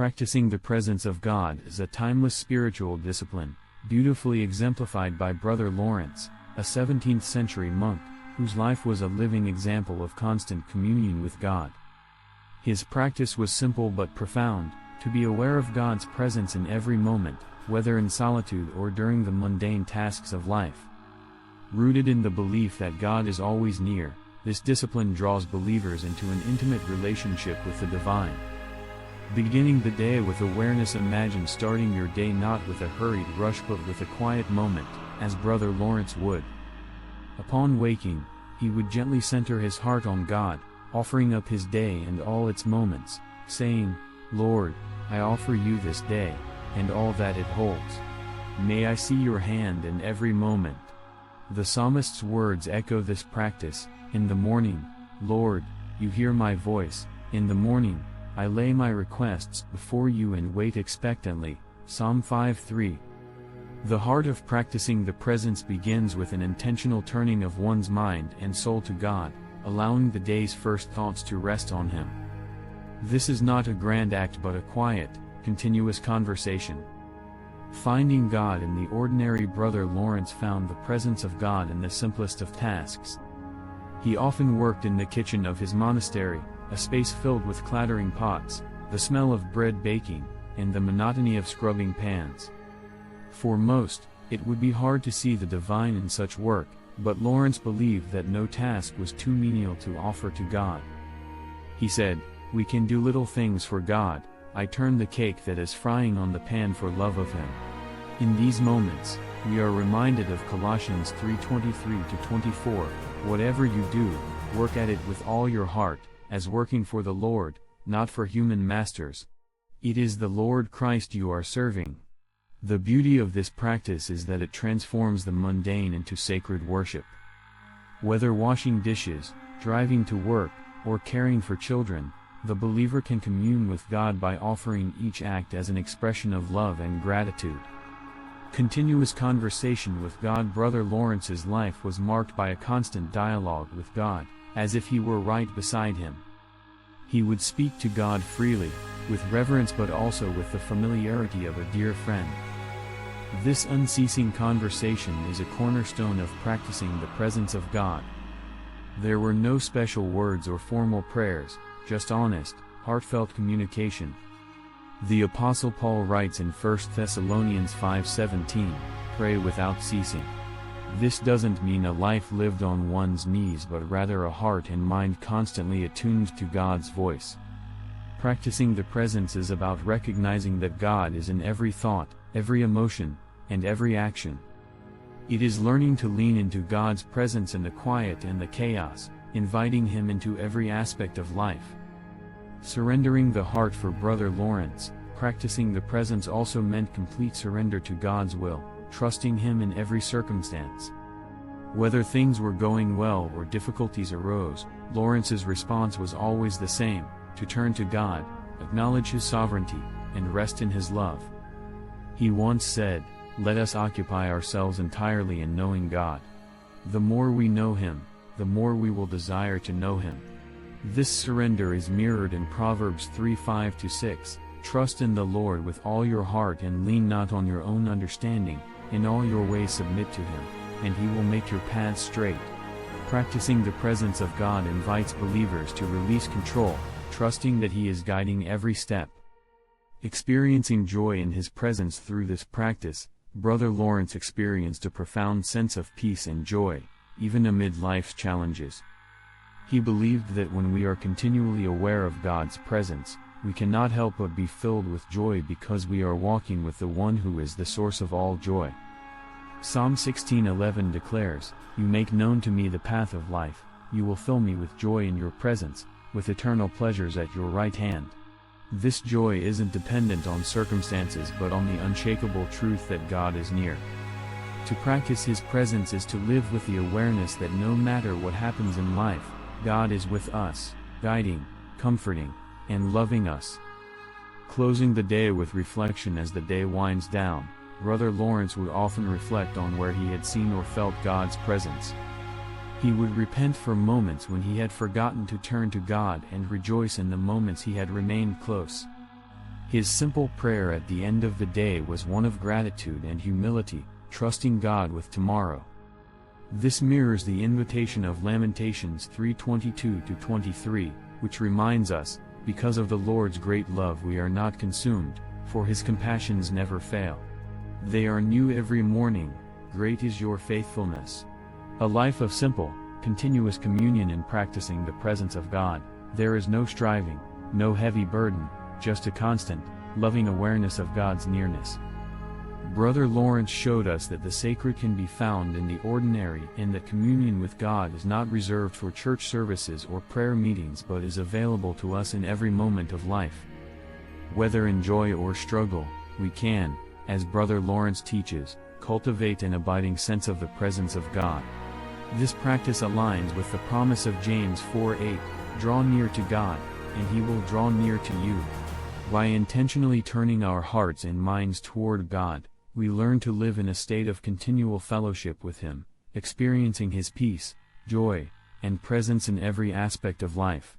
Practicing the presence of God is a timeless spiritual discipline, beautifully exemplified by Brother Lawrence, a 17th-century monk, whose life was a living example of constant communion with God. His practice was simple but profound, to be aware of God's presence in every moment, whether in solitude or during the mundane tasks of life. Rooted in the belief that God is always near, this discipline draws believers into an intimate relationship with the divine. Beginning the day with awareness. Imagine starting your day not with a hurried rush but with a quiet moment, as Brother Lawrence would. Upon waking, he would gently center his heart on God, offering up his day and all its moments, saying, "Lord, I offer you this day, and all that it holds. May I see your hand in every moment." The psalmist's words echo this practice. In the morning, Lord, you hear my voice. In the morning, I lay my requests before you and wait expectantly. Psalm 5:3. The heart of practicing the presence begins with an intentional turning of one's mind and soul to God, allowing the day's first thoughts to rest on Him. This is not a grand act but a quiet, continuous conversation. Finding God in the ordinary. Brother Lawrence found the presence of God in the simplest of tasks. He often worked in the kitchen of his monastery, a space filled with clattering pots, the smell of bread baking, and the monotony of scrubbing pans. For most, it would be hard to see the divine in such work, but Lawrence believed that no task was too menial to offer to God. He said, "We can do little things for God. I turn the cake that is frying on the pan for love of Him." In these moments, we are reminded of Colossians 3:23-24, "Whatever you do, work at it with all your heart, as working for the Lord, not for human masters. It is the Lord Christ you are serving." The beauty of this practice is that it transforms the mundane into sacred worship. Whether washing dishes, driving to work, or caring for children, the believer can commune with God by offering each act as an expression of love and gratitude. Continuous conversation with God. Brother Lawrence's life was marked by a constant dialogue with God, as if he were right beside him. He would speak to God freely, with reverence but also with the familiarity of a dear friend. This unceasing conversation is a cornerstone of practicing the presence of God. There were no special words or formal prayers, just honest, heartfelt communication. The Apostle Paul writes in 1 Thessalonians 5:17, "Pray without ceasing." This doesn't mean a life lived on one's knees but rather a heart and mind constantly attuned to God's voice. Practicing the presence is about recognizing that God is in every thought, every emotion, and every action. It is learning to lean into God's presence in the quiet and the chaos, inviting Him into every aspect of life. Surrendering the heart. For Brother Lawrence, practicing the presence also meant complete surrender to God's will, trusting Him in every circumstance. Whether things were going well or difficulties arose, Lawrence's response was always the same: to turn to God, acknowledge His sovereignty, and rest in His love. He once said, "Let us occupy ourselves entirely in knowing God. The more we know Him, the more we will desire to know Him." This surrender is mirrored in Proverbs 3:5-6, "Trust in the Lord with all your heart and lean not on your own understanding, in all your ways submit to Him, and He will make your paths straight." Practicing the presence of God invites believers to release control, trusting that He is guiding every step. Experiencing joy in His presence. Through this practice, Brother Lawrence experienced a profound sense of peace and joy, even amid life's challenges. He believed that when we are continually aware of God's presence, we cannot help but be filled with joy because we are walking with the One who is the source of all joy. Psalm 16:11 declares, "You make known to me the path of life, you will fill me with joy in your presence, with eternal pleasures at your right hand." This joy isn't dependent on circumstances but on the unshakable truth that God is near. To practice His presence is to live with the awareness that no matter what happens in life, God is with us, guiding, comforting, and loving us. Closing the day with reflection. As the day winds down, Brother Lawrence would often reflect on where he had seen or felt God's presence. He would repent for moments when he had forgotten to turn to God and rejoice in the moments he had remained close. His simple prayer at the end of the day was one of gratitude and humility, trusting God with tomorrow. This mirrors the invitation of Lamentations 3:22-23, which reminds us, because of the Lord's great love we are not consumed, for his compassions never fail. They are new every morning, great is your faithfulness. A life of simple, continuous communion in practicing the presence of God, there is no striving, no heavy burden, just a constant, loving awareness of God's nearness. Brother Lawrence showed us that the sacred can be found in the ordinary and that communion with God is not reserved for church services or prayer meetings but is available to us in every moment of life. Whether in joy or struggle, we can, as Brother Lawrence teaches, cultivate an abiding sense of the presence of God. This practice aligns with the promise of James 4:8, "Draw near to God, and he will draw near to you." By intentionally turning our hearts and minds toward God, we learn to live in a state of continual fellowship with him, experiencing his peace, joy, and presence in every aspect of life.